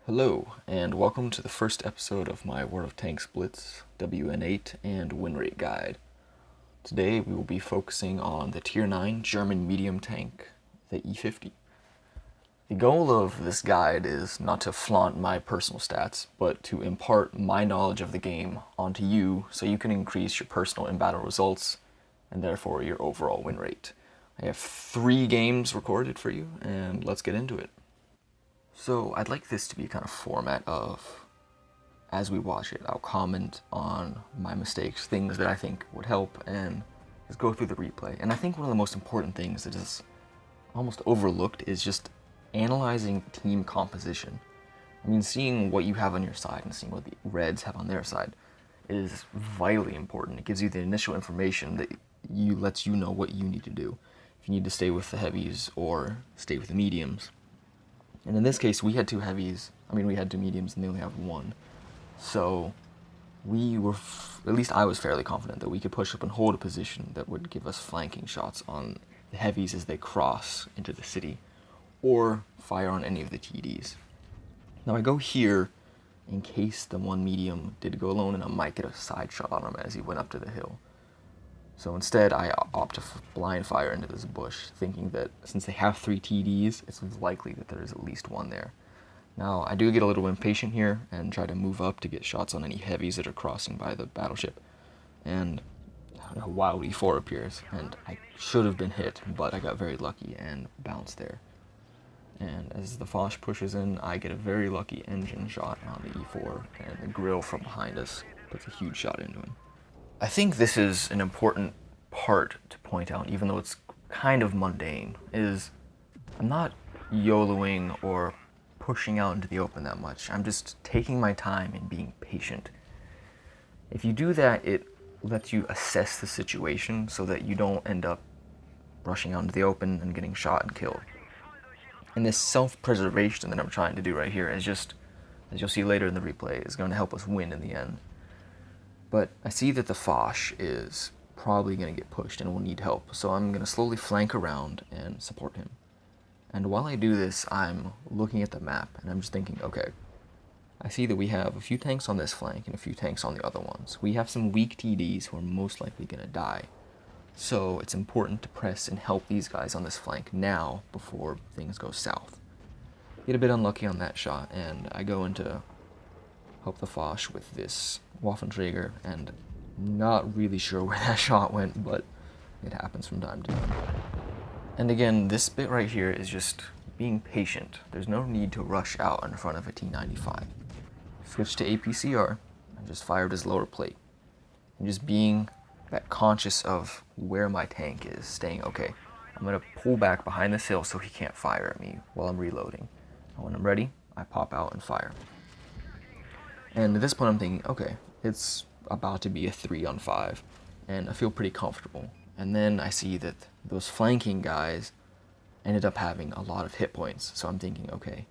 Hello, and welcome to the first episode of my World of Tanks Blitz, WN8 and win rate guide. Today we will be focusing on the Tier 9 German medium tank, the E50. The goal of this guide is not to flaunt my personal stats, but to impart my knowledge of the game onto you so you can increase your personal in-battle results and therefore your overall win rate. I have 3 games recorded for you, and let's get into it. So I'd like this to be a kind of format of, as we watch it, I'll comment on my mistakes, things that I think would help, and just go through the replay. And I think one of the most important things that is almost overlooked is just analyzing team composition. I mean, seeing what you have on your side and seeing what the Reds have on their side is vitally important. It gives you the initial information that lets you know what you need to do. If you need to stay with the heavies or stay with the mediums. And in this case, we had 2 heavies. We had 2 mediums, and they only have 1. So we were, at least I was fairly confident that we could push up and hold a position that would give us flanking shots on the heavies as they cross into the city, or fire on any of the TDs. Now I go here in case the one medium did go alone, and I might get a side shot on him as he went up to the hill. So instead, I opt to blind fire into this bush, thinking that since they have 3 TDs, it's likely that there's at least 1 there. Now, I do get a little impatient here and try to move up to get shots on any heavies that are crossing by the battleship. And a wild E4 appears, and I should have been hit, but I got very lucky and bounced there. And as the Foch pushes in, I get a very lucky engine shot on the E4, and the grill from behind us puts a huge shot into him. I think this is an important part to point out, even though it's kind of mundane, is I'm not YOLOing or pushing out into the open that much. I'm just taking my time and being patient. If you do that, it lets you assess the situation so that you don't end up rushing out into the open and getting shot and killed. And this self-preservation that I'm trying to do right here is just, as you'll see later in the replay, is going to help us win in the end. But I see that the Foch is probably going to get pushed and will need help, so I'm going to slowly flank around and support him. And while I do this, I'm looking at the map, and I'm just thinking, okay, I see that we have a few tanks on this flank and a few tanks on the other ones. We have some weak TDs who are most likely going to die. So it's important to press and help these guys on this flank now before things go south. Get a bit unlucky on that shot, and I go into help the Foch with this Waffenträger, and not really sure where that shot went, but it happens from time to time. And again, this bit right here is just being patient. There's no need to rush out in front of a T95. Switch to APCR and just fire his lower plate. And just being that conscious of where my tank is, staying okay. I'm going to pull back behind this hill so he can't fire at me while I'm reloading. And when I'm ready, I pop out and fire. And at this point I'm thinking, okay, it's about to be a 3-on-5, and I feel pretty comfortable. And then I see that those flanking guys ended up having a lot of hit points, so I'm thinking, okay,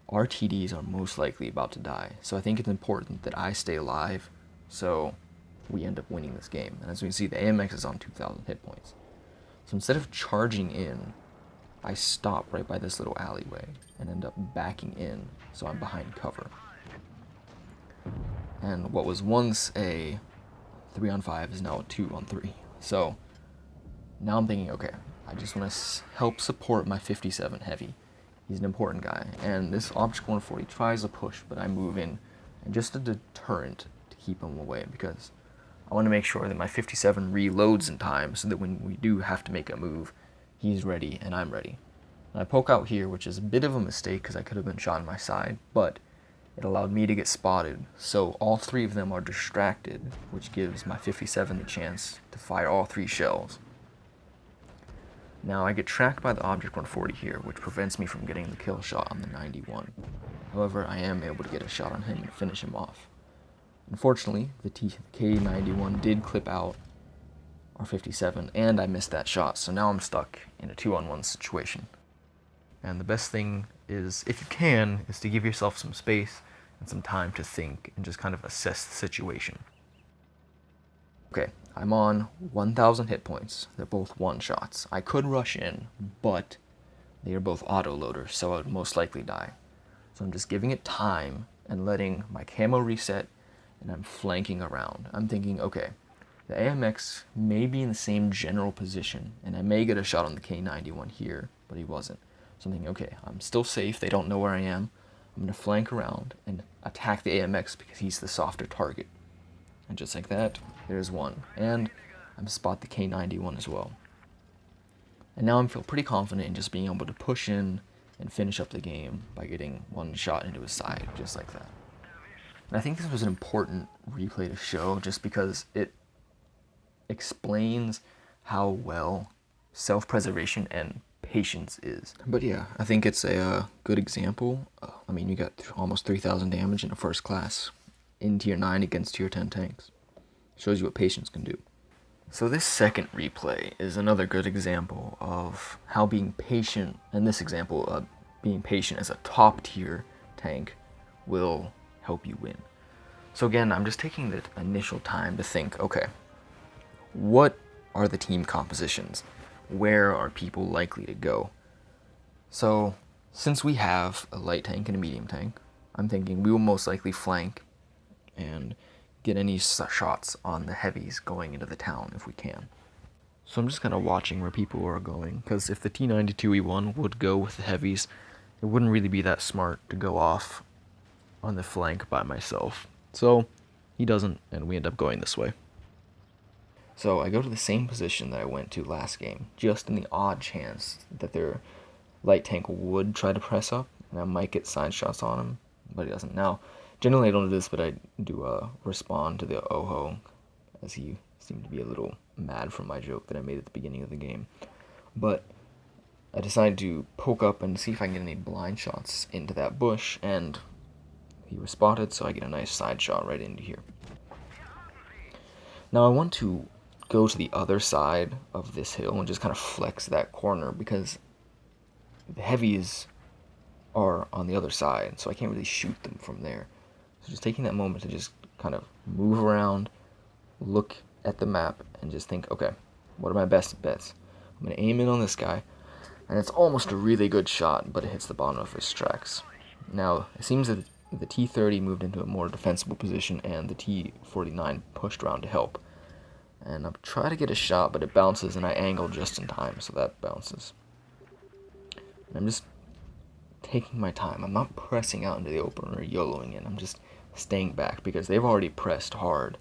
our TDs are most likely about to die, so I think it's important that I stay alive, so we end up winning this game. And as we can see, the AMX is on 2,000 hit points. So instead of charging in, I stop right by this little alleyway and end up backing in, so I'm behind cover. And what was once a 3-on-5 is now a 2-on-3. So now I'm thinking, okay, I just want to help support my 57 heavy. He's an important guy. And this Object 140 tries a push, but I move in, and just a deterrent to keep him away, because I want to make sure that my 57 reloads in time so that when we do have to make a move, he's ready and I'm ready. And I poke out here, which is a bit of a mistake because I could have been shot in my side, but it allowed me to get spotted, so all 3 of them are distracted, which gives my 57 the chance to fire all 3 shells. Now I get tracked by the Object 140 here, which prevents me from getting the kill shot on the 91. However, I am able to get a shot on him and finish him off. Unfortunately, the K91 did clip out our 57, and I missed that shot, so now I'm stuck in a 2-on-1 situation. And the best thing is, if you can, is to give yourself some space and some time to think and just kind of assess the situation. Okay, I'm on 1,000 hit points. They're both one-shots. I could rush in, but they are both auto-loaders, so I would most likely die. So I'm just giving it time and letting my camo reset, and I'm flanking around. I'm thinking, okay, the AMX may be in the same general position, and I may get a shot on the K91 here, but he wasn't. So I'm thinking, okay, I'm still safe. They don't know where I am. I'm going to flank around and attack the AMX because he's the softer target. And just like that, there's one. And I'm spot the K91 as well. And now I feel pretty confident in just being able to push in and finish up the game by getting one shot into his side, just like that. And I think this was an important replay to show just because it explains how well self-preservation and patience is. But yeah, I think it's a good example. I mean, you got almost 3,000 damage in a first class in tier 9 against tier 10 tanks. Shows you what patience can do. So this second replay is another good example of how being patient, and this example, being patient as a top tier tank will help you win. So again, I'm just taking the initial time to think, okay, what are the team compositions? Where are people likely to go? So since we have a light tank and a medium tank, I'm thinking we will most likely flank and get any shots on the heavies going into the town if we can. So I'm just kind of watching where people are going, because if the T92E1 would go with the heavies, it wouldn't really be that smart to go off on the flank by myself. So he doesn't, and we end up going this way. So I go to the same position that I went to last game, just in the odd chance that their light tank would try to press up, and I might get side shots on him, but he doesn't. Now, generally I don't do this, but I do respond to the Oho, as he seemed to be a little mad from my joke that I made at the beginning of the game. But I decided to poke up and see if I can get any blind shots into that bush, and he was spotted, so I get a nice side shot right into here. Now I want to go to the other side of this hill and just kind of flex that corner, because the heavies are on the other side, so I can't really shoot them from there. So just taking that moment to just kind of move around, look at the map, and just think, okay, what are my best bets? I'm going to aim in on this guy, and it's almost a really good shot, but it hits the bottom of his tracks. Now, it seems that the T-30 moved into a more defensible position, and the T-49 pushed around to help. And I'll try to get a shot, but it bounces, and I angle just in time, so that bounces. And I'm just taking my time. I'm not pressing out into the open or YOLOing in. I'm just staying back, because they've already pressed hard,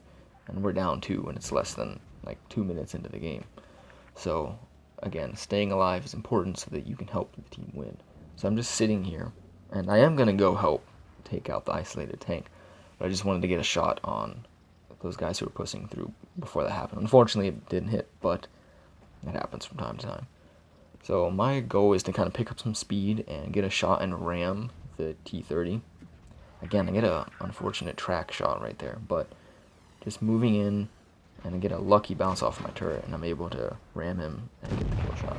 and we're down 2, and it's less than like 2 minutes into the game. So again, staying alive is important so that you can help the team win. So I'm just sitting here, and I am going to go help take out the isolated tank, but I just wanted to get a shot on those guys who were pushing through before that happened. Unfortunately, it didn't hit, but it happens from time to time. So my goal is to kind of pick up some speed and get a shot and ram the T-30. Again, I get an unfortunate track shot right there, but just moving in and I get a lucky bounce off my turret, and I'm able to ram him and get the kill shot.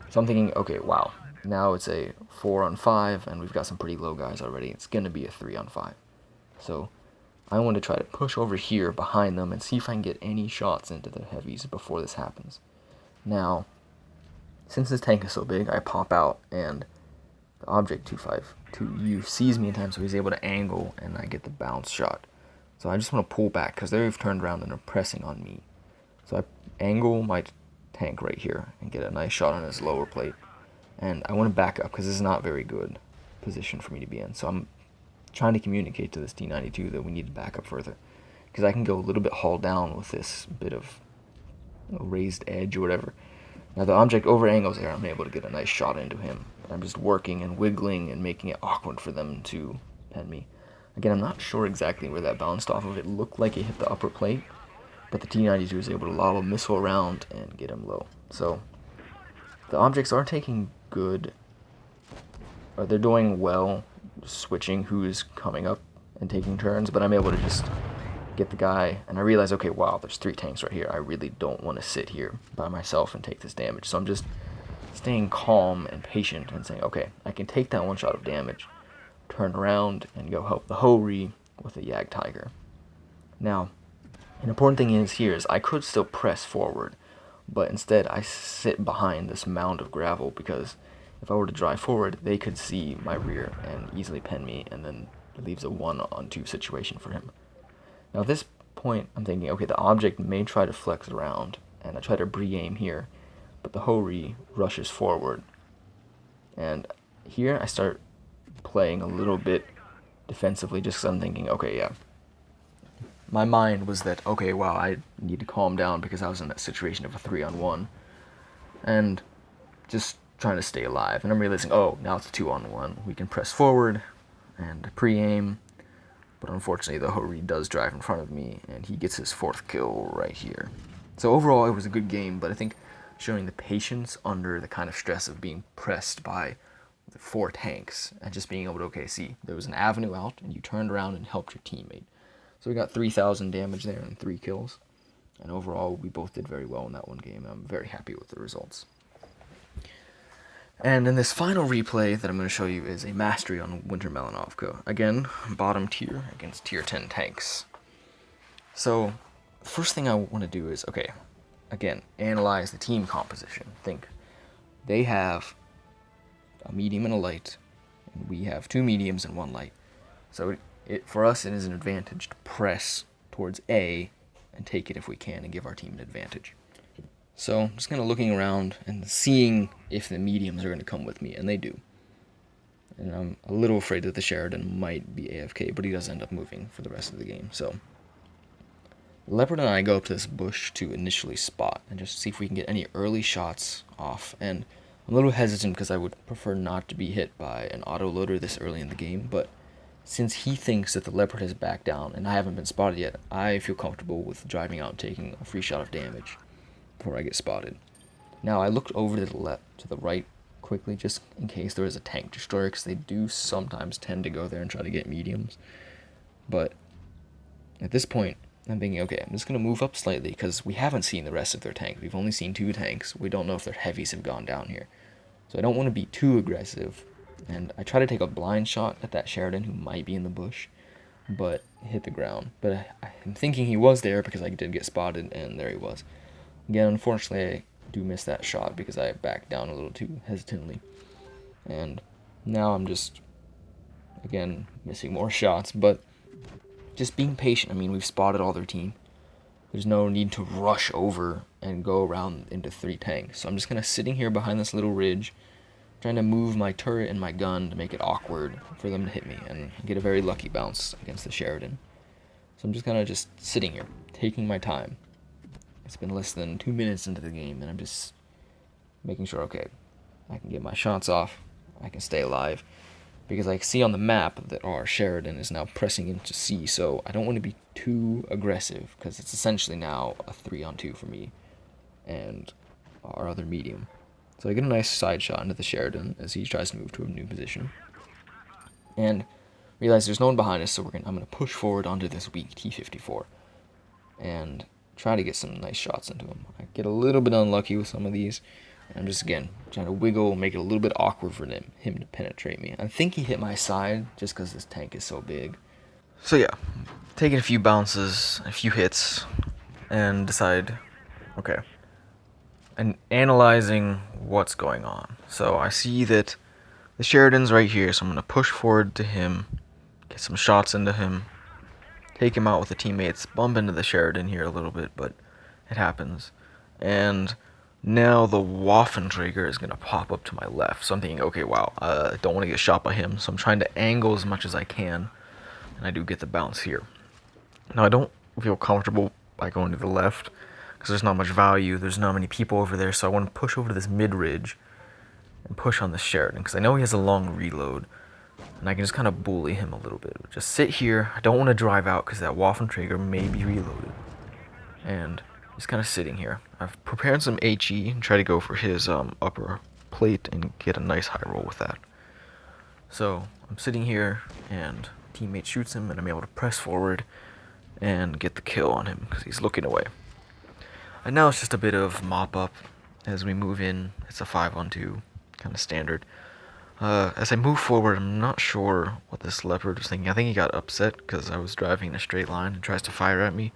So I'm thinking, okay, wow, now it's a 4-on-5, and we've got some pretty low guys already. It's going to be a 3-on-5. So I want to try to push over here behind them and see if I can get any shots into the heavies before this happens. Now, since this tank is so big, I pop out, and the Object 252U sees me in time, so he's able to angle, and I get the bounce shot. So I just want to pull back, because they've turned around and are pressing on me. So I angle my tank right here and get a nice shot on his lower plate. And I want to back up, because this is not a very good position for me to be in. So I'm trying to communicate to this T92 that we need to back up further, because I can go a little bit haul down with this bit of raised edge or whatever. Now the object over angles there, I'm able to get a nice shot into him, but I'm just working and wiggling and making it awkward for them to pen me. Again, I'm not sure exactly where that bounced off of. It looked like it hit the upper plate, but the T92 was able to lob a missile around and get him low. So the objects are taking good, or they're doing well, switching who's coming up and taking turns, but I'm able to just get the guy, and I realize, okay, wow, there's 3 tanks right here. I really don't want to sit here by myself and take this damage. So I'm just staying calm and patient and saying, okay, I can take that one shot of damage, turn around, and go help the Ho-Ri with a Yag Tiger. Now, an important thing is I could still press forward, but instead I sit behind this mound of gravel, because if I were to drive forward, they could see my rear and easily pen me, and then it leaves a 1-on-2 situation for him. Now at this point, I'm thinking, okay, the object may try to flex around, and I try to pre-aim here, but the Hori rushes forward. And here I start playing a little bit defensively, just because I'm thinking, okay, yeah. My mind was that, okay, wow, I need to calm down because I was in that situation of a 3-on-1, and just trying to stay alive. And I'm realizing, oh, now it's a 2-on-1. We can press forward and pre-aim, but unfortunately the Hori does drive in front of me, and he gets his 4th kill right here. So overall, it was a good game, but I think showing the patience under the kind of stress of being pressed by the 4 tanks, and just being able to, okay, see, there was an avenue out, and you turned around and helped your teammate. So we got 3,000 damage there and 3 kills. And overall, we both did very well in that one game. I'm very happy with the results. And in this final replay that I'm going to show you is a mastery on Winter Melanovka. Again, bottom tier against tier 10 tanks. So, the first thing I want to do is, okay, again, analyze the team composition. Think, they have a medium and a light, and we have 2 mediums and 1 light. So for us, it is an advantage to press towards A and take it if we can and give our team an advantage. So I'm just kind of looking around and seeing if the mediums are going to come with me, and they do. And I'm a little afraid that the Sheridan might be AFK, but he does end up moving for the rest of the game. So Leopard and I go up to this bush to initially spot and just see if we can get any early shots off. And I'm a little hesitant because I would prefer not to be hit by an autoloader this early in the game, but since he thinks that the Leopard has backed down and I haven't been spotted yet, I feel comfortable with driving out and taking a free shot of damage before I get spotted. Now I looked over to the right quickly just in case there is a tank destroyer, because they do sometimes tend to go there and try to get mediums. But at this point, I'm thinking, okay, I'm just going to move up slightly because we haven't seen the rest of their tanks. We've only seen 2 tanks. We don't know if their heavies have gone down here. So I don't want to be too aggressive. And I try to take a blind shot at that Sheridan who might be in the bush, but hit the ground. But I'm thinking he was there because I did get spotted, and there he was. Again, unfortunately, I do miss that shot because I backed down a little too hesitantly. And now I'm just, again, missing more shots, but just being patient. I mean, we've spotted all their team. There's no need to rush over and go around into 3 tanks. So I'm just kind of sitting here behind this little ridge, trying to move my turret and my gun to make it awkward for them to hit me and get a very lucky bounce against the Sheridan. So I'm just kind of just sitting here, taking my time. It's been less than 2 minutes into the game, and I'm just making sure, okay, I can get my shots off, I can stay alive, because I see on the map that our Sheridan is now pressing into C, so I don't want to be too aggressive, because it's essentially now a 3-on-2 for me and our other medium. So I get a nice side shot into the Sheridan as he tries to move to a new position. And realize there's no one behind us, so I'm going to push forward onto this weak T-54 and try to get some nice shots into him. I get a little bit unlucky with some of these. And I'm just, again, trying to wiggle, make it a little bit awkward for him to penetrate me. I think he hit my side just because this tank is so big. So yeah, taking a few bounces, a few hits, and decide, okay, and analyzing what's going on. So I see that the Sheridan's right here, so I'm going to push forward to him, get some shots into him, take him out with the teammates, bump into the Sheridan here a little bit, but it happens. And now the Waffenträger is going to pop up to my left, so I'm thinking, okay, wow, I don't want to get shot by him, so I'm trying to angle as much as I can, and I do get the bounce here. Now I don't feel comfortable by going to the left, because there's not much value, there's not many people over there, so I want to push over to this mid-ridge and push on the Sheridan, because I know he has a long reload, and I can just kind of bully him a little bit. Just sit here, I don't want to drive out, because that Waffenträger may be reloaded, and just kind of sitting here. I've prepared some HE and try to go for his upper plate and get a nice high roll with that. So I'm sitting here, and teammate shoots him, and I'm able to press forward and get the kill on him, because he's looking away. And now it's just a bit of mop-up as we move in. It's a 5-on-2, kind of standard. As I move forward, I'm not sure what this Leopard was thinking. I think he got upset because I was driving in a straight line and tries to fire at me.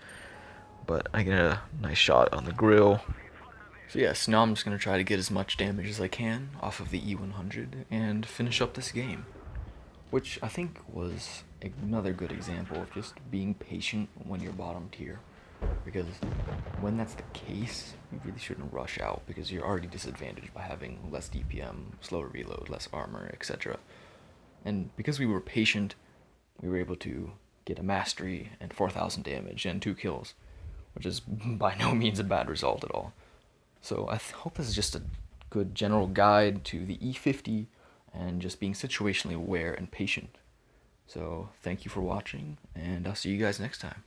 But I get a nice shot on the grill. So yes, now I'm just going to try to get as much damage as I can off of the E100 and finish up this game. Which I think was another good example of just being patient when you're bottom tier. Because when that's the case, you really shouldn't rush out because you're already disadvantaged by having less DPM, slower reload, less armor, etc. And because we were patient, we were able to get a mastery and 4,000 damage and 2 kills, which is by no means a bad result at all. So I hope this is just a good general guide to the E50 and just being situationally aware and patient. So thank you for watching, and I'll see you guys next time.